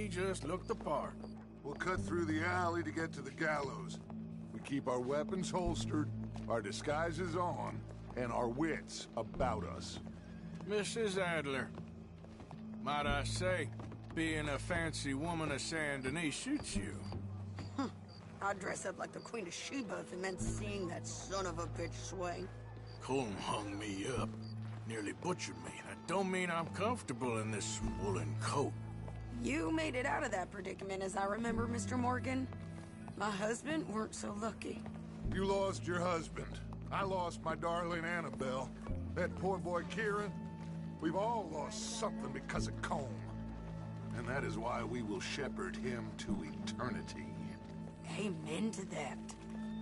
we just look the part. We'll cut through the alley to get to the gallows. We keep our weapons holstered, our disguises on, and our wits about us. Mrs. Adler, might I say, being a fancy woman of Saint Denis suits you. I'd dress up like the Queen of Sheba if it meant seeing that son of a bitch swing. Colm hung me up, nearly butchered me. That don't mean I'm comfortable in this woolen coat. You made it out of that predicament, as I remember, Mr. Morgan. My husband weren't so lucky. You lost your husband. I lost my darling Annabelle. That poor boy Kieran. We've all lost something because of Colm. And that is why we will shepherd him to eternity. Amen to that.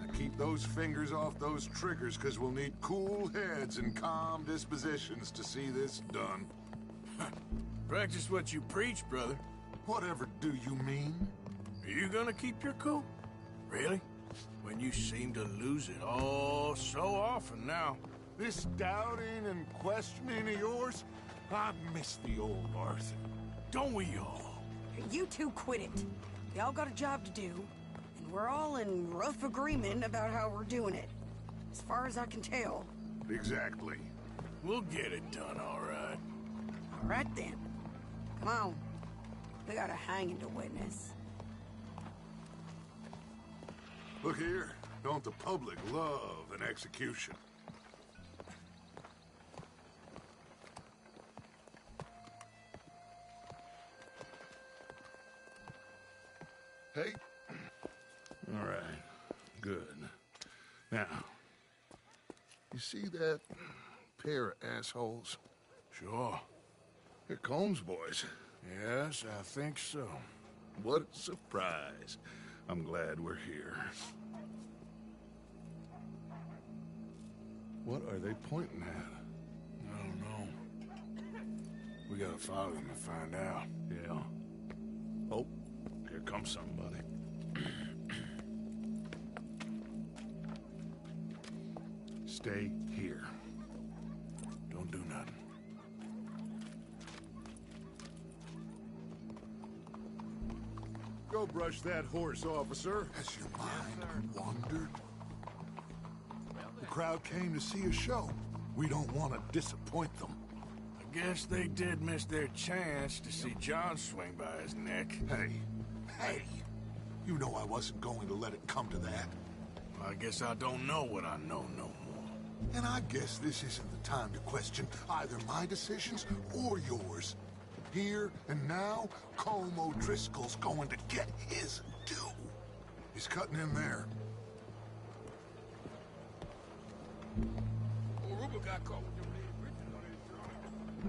Now keep those fingers off those triggers, because we'll need cool heads and calm dispositions to see this done. Practice what you preach, brother. Whatever do you mean? Are you gonna keep your cool? Really? When you seem to lose it all so often now. This doubting and questioning of yours, I miss the old Arthur. Don't we all? You two quit it. Y'all got a job to do, and we're all in rough agreement about how we're doing it. As far as I can tell. Exactly. We'll get it done, all right. All right, then. Come on. We got a hanging to witness. Look here, don't the public love an execution? Hey. All right, good. Now, you see that pair of assholes? Sure. They're Combs boys. Yes, I think so. What a surprise. I'm glad we're here. What are they pointing at? I don't know. We gotta follow them and find out. Yeah. Oh, here comes somebody. Stay here. Don't do nothing. Go brush that horse, officer. Has your mind wandered? The crowd came to see a show. We don't want to disappoint them. I guess they did miss their chance to see John swing by his neck. Hey, you know I wasn't going to let it come to that. I guess I don't know what I know no more. And I guess this isn't the time to question either my decisions or yours. Here and now, Colm O'Driscoll's going to get his due. He's cutting in there.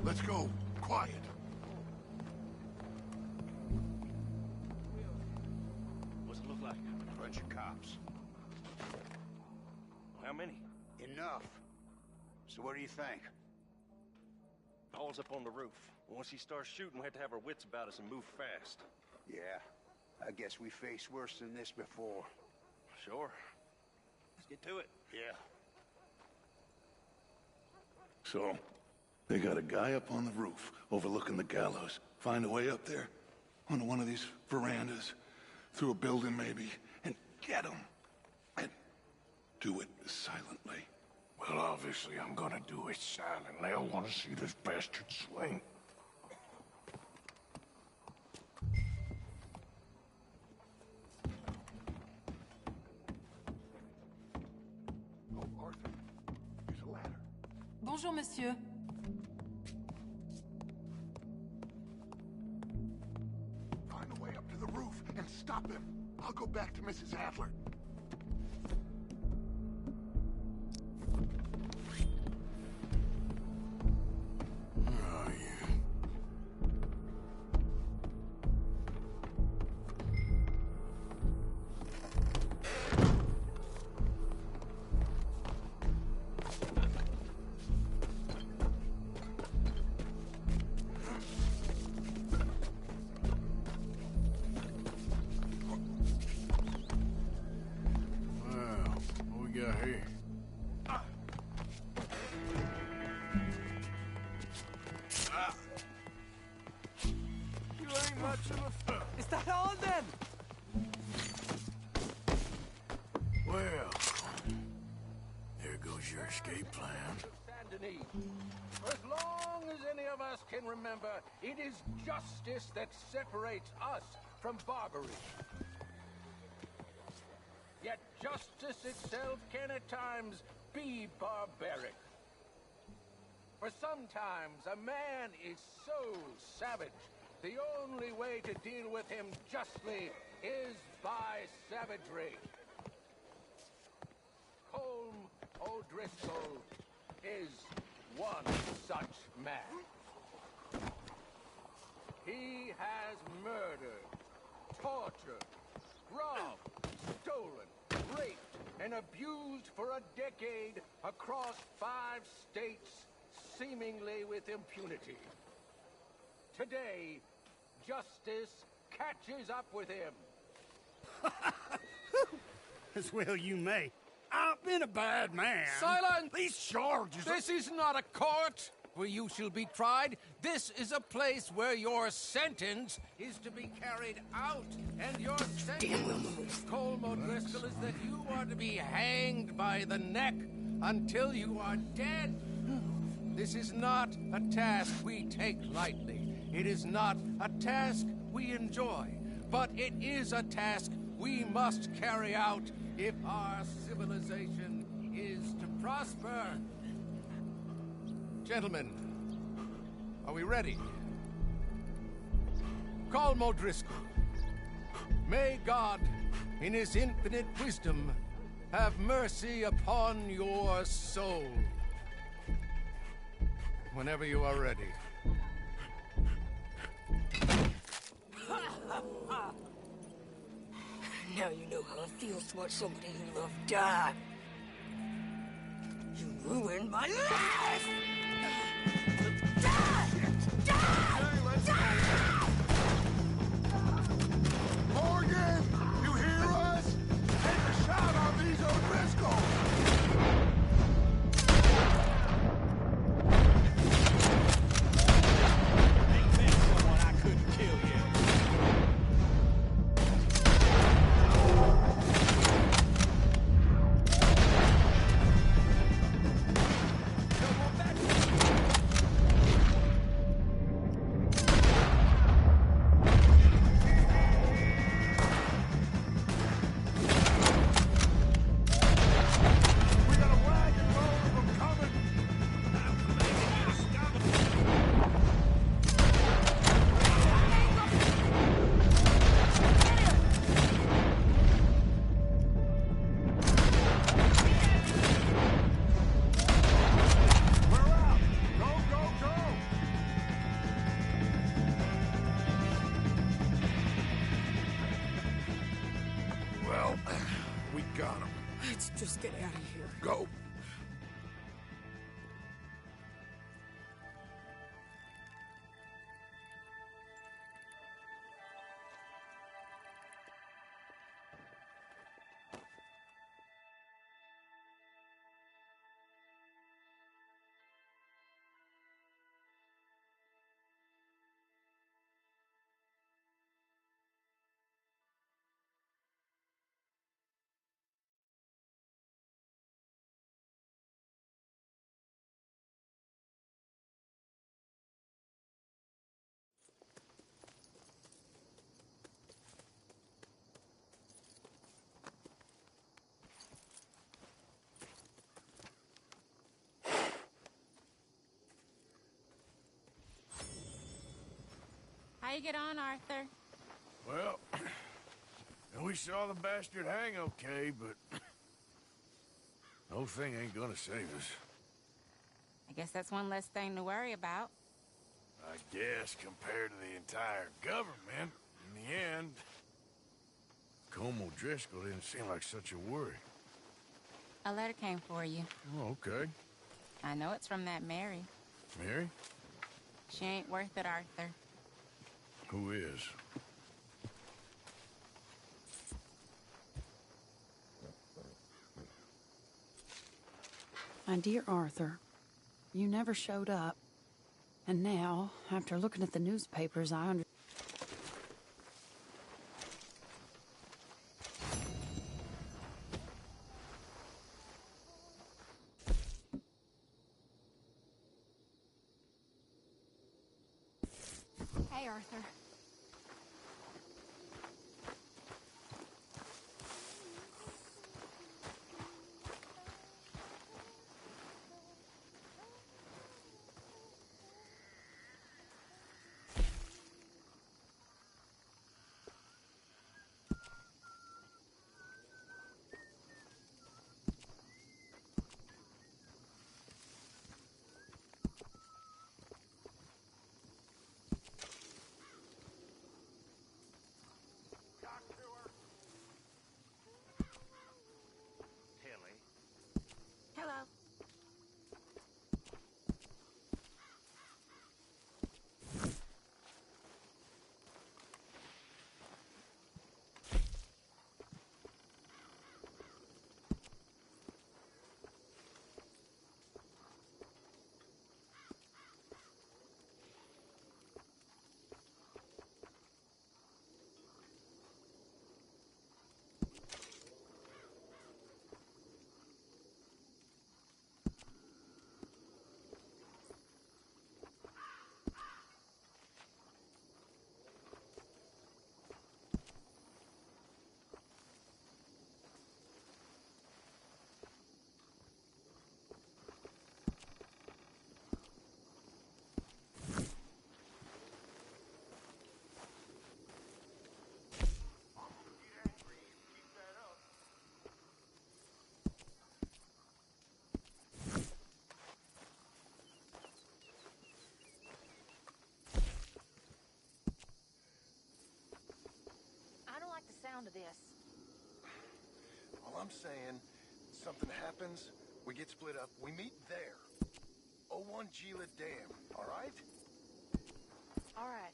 Let's go. Quiet. What's it look like? A bunch of cops. How many? Enough. So what do you think? Paul's up on the roof. Once he starts shooting, we have to have our wits about us and move fast. Yeah, I guess we faced worse than this before. Sure. Let's get to it. Yeah. So, they got a guy up on the roof overlooking the gallows. Find a way up there, onto one of these verandas, through a building maybe, and get him. And do it silently. Well, obviously I'm gonna do it silently. I want to see this bastard swing. Oh, Arthur, here's a ladder. Bonjour, monsieur. Find a way up to the roof and stop him. I'll go back to Mrs. Adler. Much of a fuck. that on then? Well, there goes your escape plan. For as long as any of us can remember, it is justice that separates us from barbarity. Yet justice itself can at times be barbaric. For sometimes a man is so savage, the only way to deal with him justly is by savagery. Colm O'Driscoll is one such man. He has murdered, tortured, robbed, stolen, raped, and abused for a decade across 5 states, seemingly with impunity. Today, justice catches up with him. As well you may. I've been a bad man. Silence! These charges... This is not a court where you shall be tried. This is a place where your sentence is to be carried out. And your sentence, Colm O'Driscoll, is that you are to be hanged by the neck until you are dead. This is not a task we take lightly. It is not a task we enjoy. But it is a task we must carry out if our civilization is to prosper. Gentlemen, are we ready? Colm O'Driscoll, may God, in his infinite wisdom, have mercy upon your soul. Whenever you are ready. Now you know how it feels to watch somebody you love die. You ruined my life! Die! Die! Die! Morgan! You hear us? Take a shot on these O'Driscoll! Ain't been someone I couldn't kill yet. Let's just get out of here. Go. How you get on, Arthur? Well, we saw the bastard hang okay, but the whole thing ain't gonna save us. I guess that's one less thing to worry about. I guess compared to the entire government, in the end, Colm O'Driscoll didn't seem like such a worry. A letter came for you. Oh, okay. I know it's from that Mary. Mary? She ain't worth it, Arthur. Who is? My dear Arthur, you never showed up. And now, after looking at the newspapers, I understand. Hey, Arthur. Hello. Sound of this. All I'm saying, something happens, we get split up, we meet there. 01 Gila Dam, all right? All right.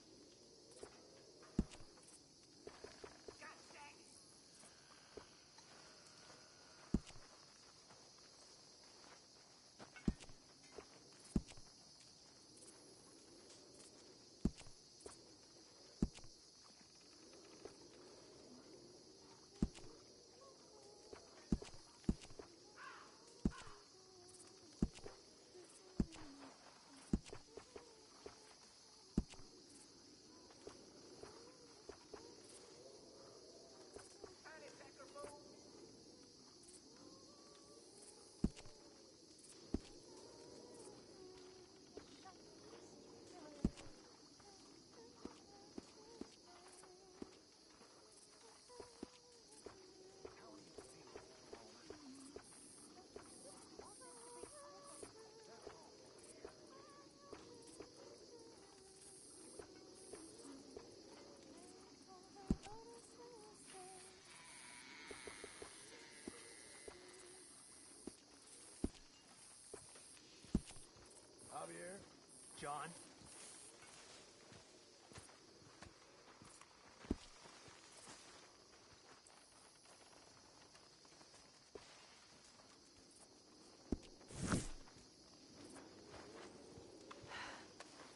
John.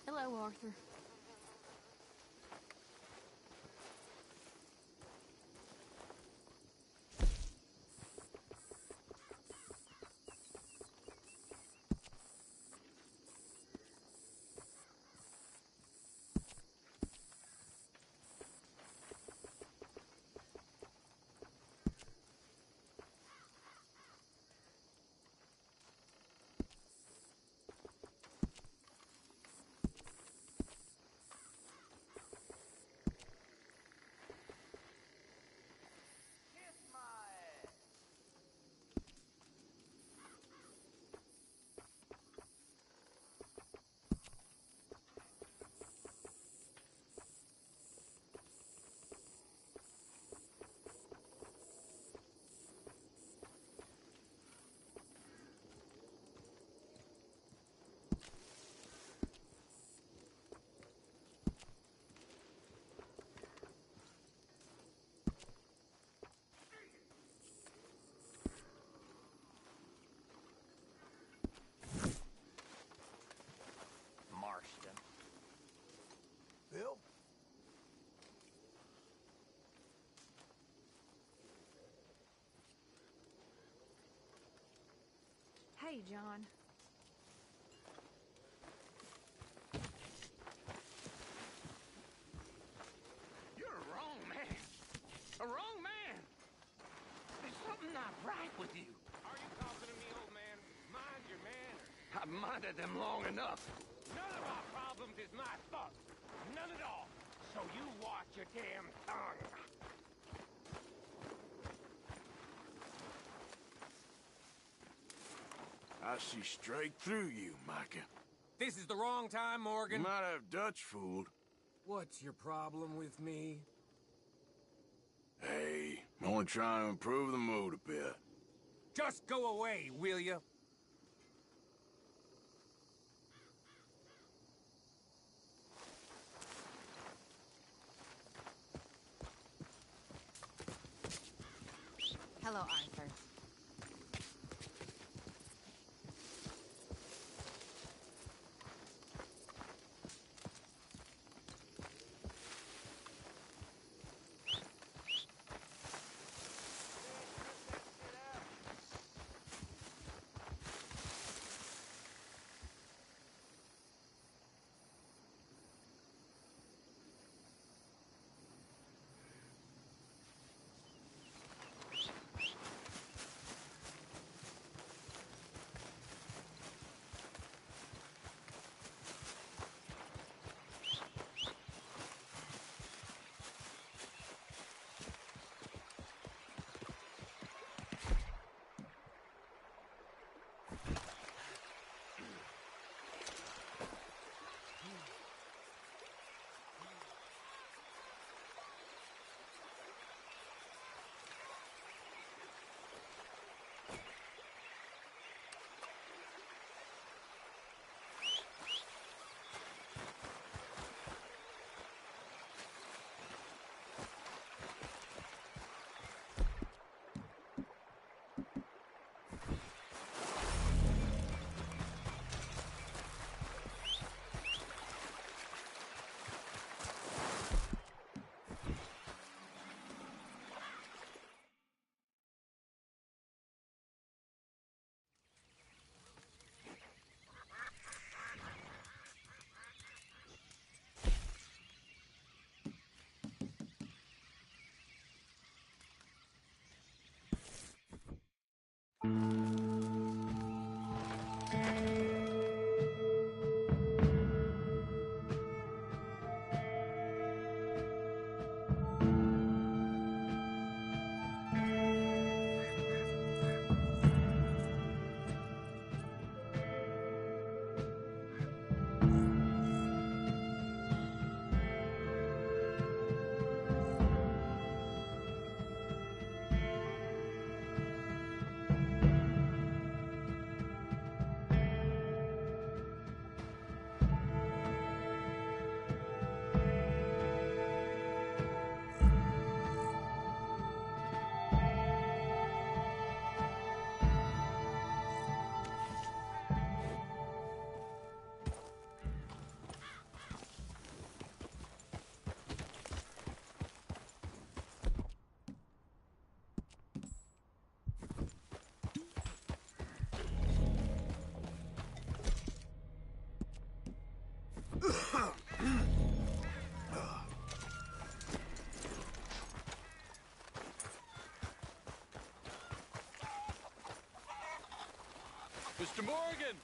Hello, Arthur. Bill? Hey, John. bothered them long enough. None of our problems is my fault. None at all. So you watch your damn tongue. I see straight through you, Micah. This is the wrong time, You Morgan. might have Dutch fooled. What's your problem with me? Hey, I'm only trying to improve the mood a bit. Just go away, will you? Hello, Arthur. Mr. Morgan!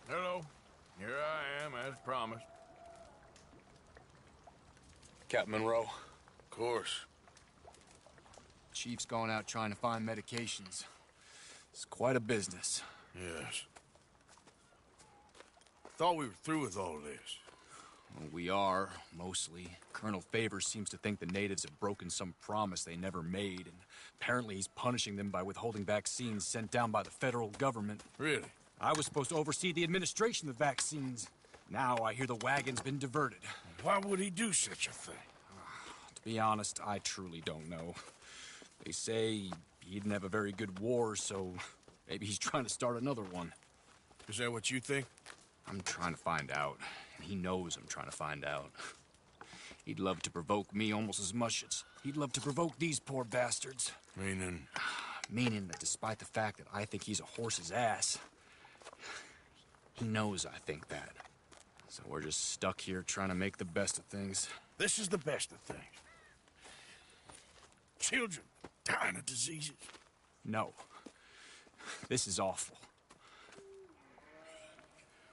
Hello. Here I am, as promised. Captain Monroe. Of course. Chief's gone out trying to find medications. It's quite a business. Yes. Thought we were through with all of this. Well, we are, mostly. Colonel Favors seems to think the natives have broken some promise they never made, and apparently he's punishing them by withholding vaccines sent down by the federal government. Really? I was supposed to oversee the administration of the vaccines. Now I hear the wagon's been diverted. Why would he do such a thing? To be honest, I truly don't know. They say he didn't have a very good war, so maybe he's trying to start another one. Is that what you think? I'm trying to find out, and he knows I'm trying to find out. He'd love to provoke me almost as much as he'd love to provoke these poor bastards. Meaning? Meaning that despite the fact that I think he's a horse's ass, he knows I think that. So we're just stuck here trying to make the best of things. This is the best of things. Children dying of diseases. No. This is awful.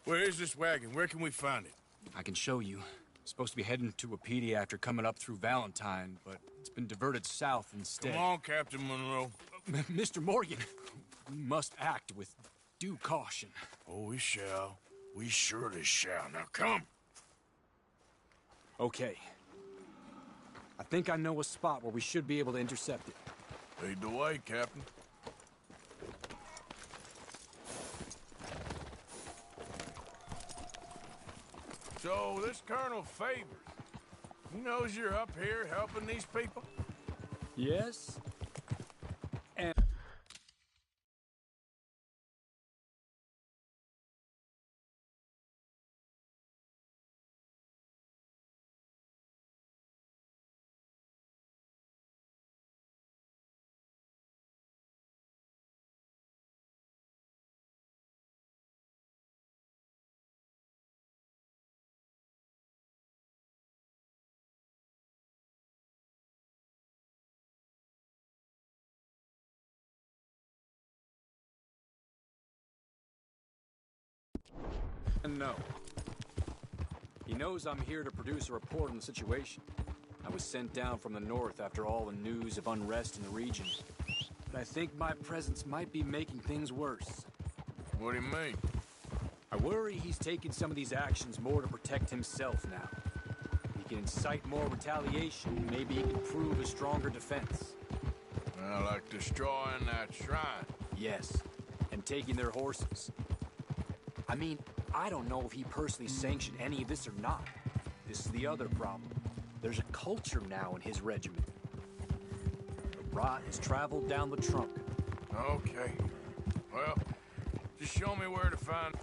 Where is this wagon? Where can we find it? I can show you. Supposed to be heading to a PD after coming up through Valentine, but it's been diverted south instead. Come on, Captain Monroe. Mr. Morgan, we must act with due caution. Oh, we shall. We surely shall. Now, come. Okay. I think I know a spot where we should be able to intercept it. Lead the way, Captain. So, this Colonel Favors, he knows you're up here helping these people? Yes. And... No. He knows I'm here to produce a report on the situation. I was sent down from the north after all the news of unrest in the region. But I think my presence might be making things worse. What do you mean? I worry he's taking some of these actions more to protect himself now. He can incite more retaliation, maybe he can prove a stronger defense. Like destroying that shrine. Yes, and taking their horses. I mean, I don't know if he personally sanctioned any of this or not. This is the other problem. There's a culture now in his regiment. The rot has traveled down the trunk. Okay. Well, just show me where to find...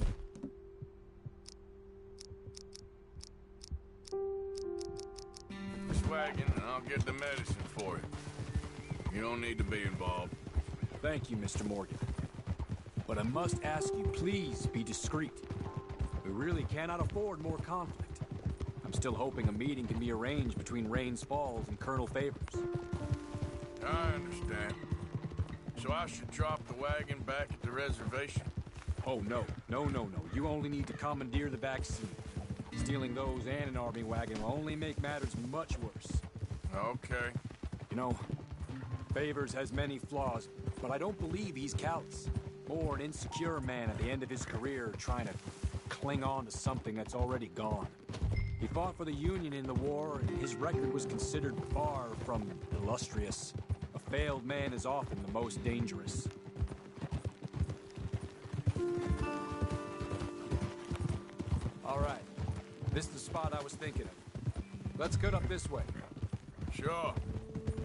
this wagon, and I'll get the medicine for you. You don't need to be involved. Thank you, Mr. Morgan. But I must ask you, please be discreet. We really cannot afford more conflict. I'm still hoping a meeting can be arranged between Rains Falls and Colonel Favors. I understand. So I should drop the wagon back at the reservation? Oh, no. No. You only need to commandeer the back seat. Stealing those and an army wagon will only make matters much worse. Okay. You know, Favors has many flaws, but I don't believe he's callous. More an insecure man at the end of his career trying to cling on to something that's already gone. He fought for the Union in the war, and his record was considered far from illustrious. A failed man is often the most dangerous. All right. This is the spot I was thinking of. Let's cut up this way. Sure.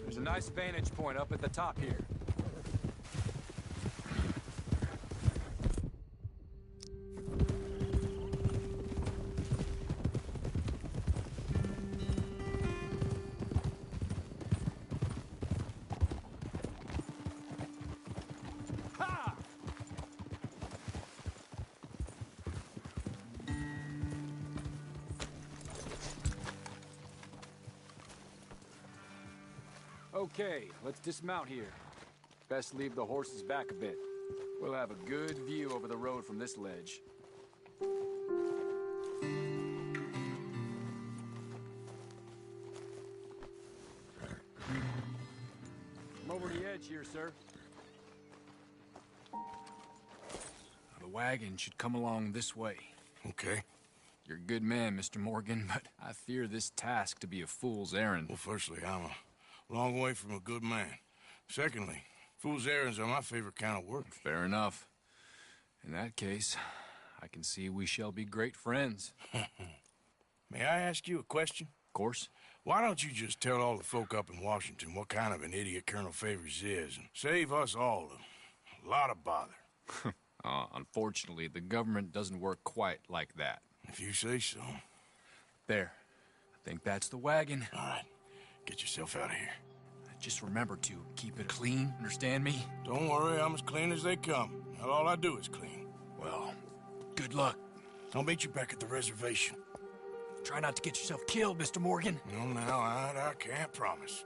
There's a nice vantage point up at the top here. Okay, let's dismount here. Best leave the horses back a bit. We'll have a good view over the road from this ledge. Come over the edge here, sir. The wagon should come along this way. Okay. You're a good man, Mr. Morgan, but I fear this task to be a fool's errand. Well, firstly, I'm a long way from a good man. Secondly, fool's errands are my favorite kind of work. Fair enough. In that case, I can see we shall be great friends. May I ask you a question? Of course. Why don't you just tell all the folk up in Washington what kind of an idiot Colonel Favors is and save us all a lot of bother? Unfortunately, the government doesn't work quite like that. If you say so. There. I think that's the wagon. All right. Get yourself out of here. Just remember to keep it clean, understand me? Don't worry, I'm as clean as they come. Now, all I do is clean. Well, good luck. I'll meet you back at the reservation. Try not to get yourself killed, Mr. Morgan. No, now, I can't promise.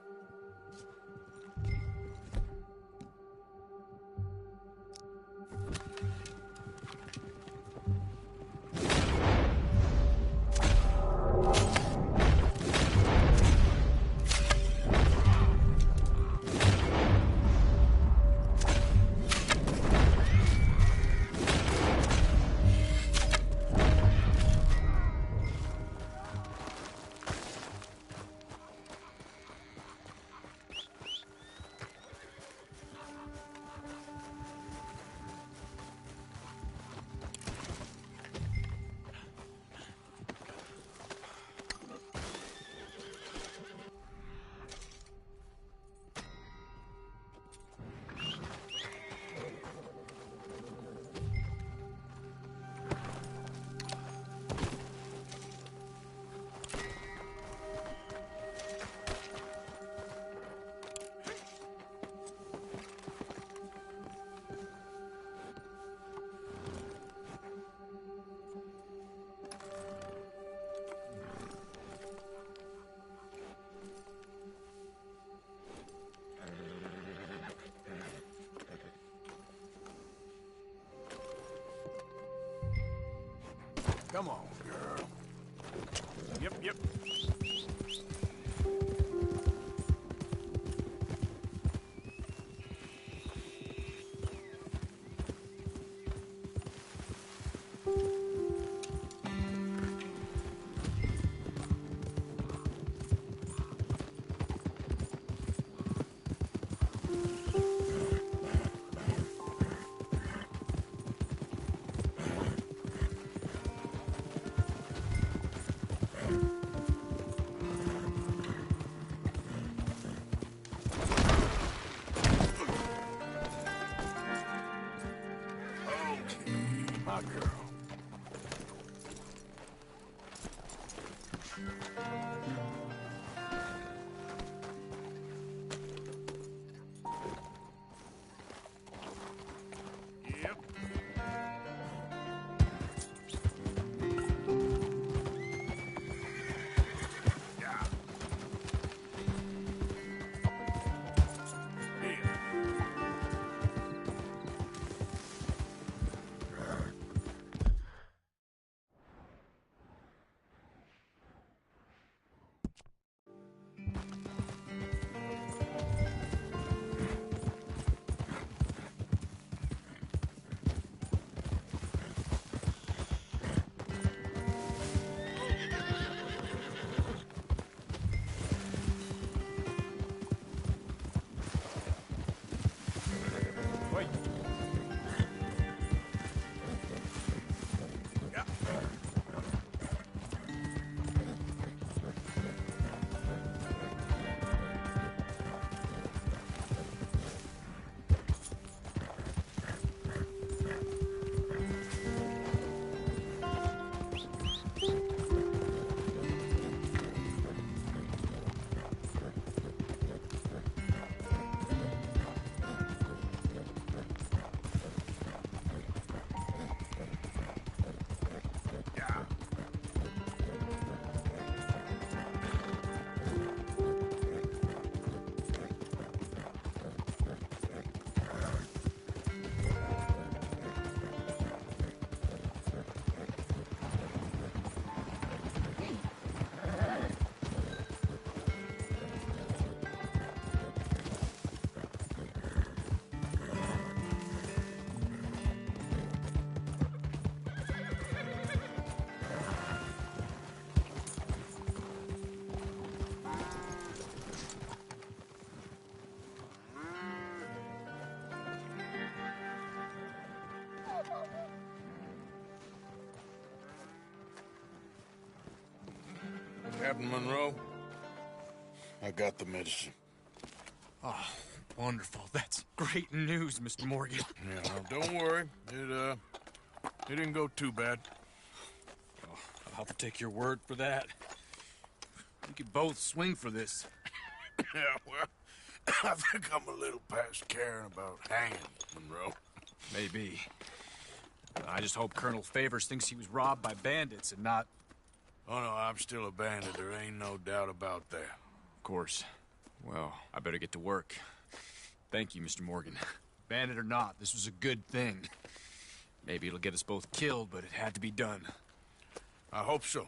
Come on, girl. Yep. Captain Monroe, I got the medicine. Oh, wonderful. That's great news, Mr. Morgan. Yeah, well, don't worry. It didn't go too bad. Oh, I'll have to take your word for that. We could both swing for this. Yeah, well, I think I'm a little past caring about hanging, Monroe. Maybe. I just hope Colonel Favors thinks he was robbed by bandits and not... Oh, no, I'm still a bandit. There ain't no doubt about that. Of course. Well, I better get to work. Thank you, Mr. Morgan. Bandit or not, this was a good thing. Maybe it'll get us both killed, but it had to be done. I hope so.